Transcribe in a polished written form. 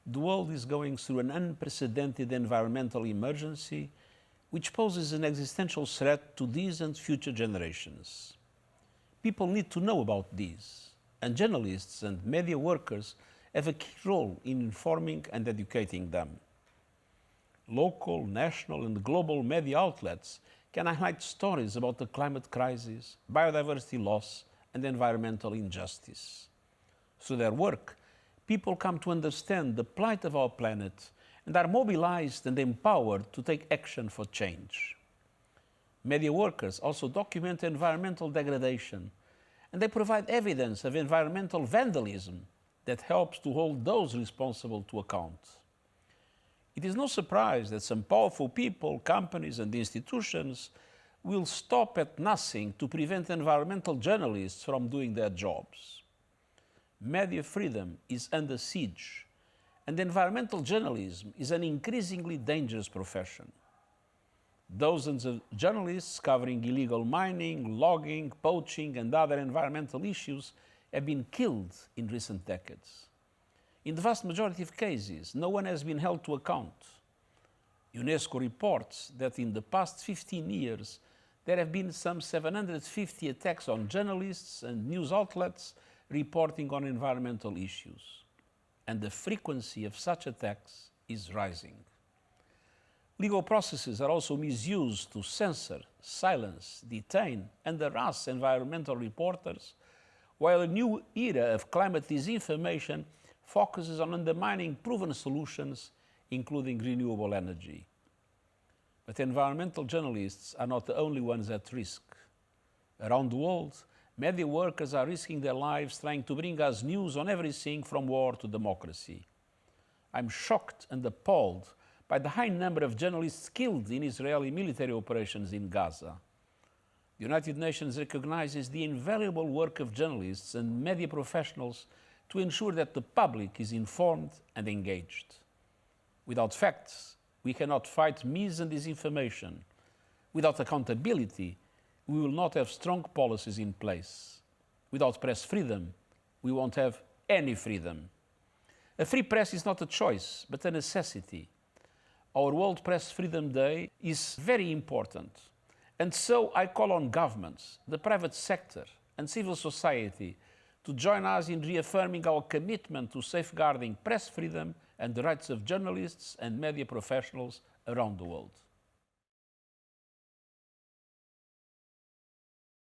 The world is going through an unprecedented environmental emergency which poses an existential threat to these and future generations. People need to know about these, and journalists and media workers have a key role in informing and educating them. Local, national and global media outlets can highlight stories about the climate crisis, biodiversity loss and environmental injustice. Through their work, people come to understand the plight of our planet and are mobilized and empowered to take action for change. Media workers also document environmental degradation, and they provide evidence of environmental vandalism that helps to hold those responsible to account. It is no surprise that some powerful people, companies and institutions will stop at nothing to prevent environmental journalists from doing their jobs. Media freedom is under siege, and environmental journalism is an increasingly dangerous profession. Dozens of journalists covering illegal mining, logging, poaching and other environmental issues have been killed in recent decades. In the vast majority of cases, no one has been held to account. UNESCO reports that in the past 15 years, there have been some 750 attacks on journalists and news outlets reporting on environmental issues. And the frequency of such attacks is rising. Legal processes are also misused to censor, silence, detain and harass environmental reporters, while a new era of climate disinformation focuses on undermining proven solutions, including renewable energy. But environmental journalists are not the only ones at risk. Around the world, media workers are risking their lives trying to bring us news on everything from war to democracy. I'm shocked and appalled by the high number of journalists killed in Israeli military operations in Gaza. The United Nations recognizes the invaluable work of journalists and media professionals to ensure that the public is informed and engaged. Without facts, we cannot fight mis and disinformation. Without accountability, we will not have strong policies in place. Without press freedom, we won't have any freedom. A free press is not a choice, but a necessity. Our World Press Freedom Day is very important. And so I call on governments, the private sector and civil society to join us in reaffirming our commitment to safeguarding press freedom and the rights of journalists and media professionals around the world.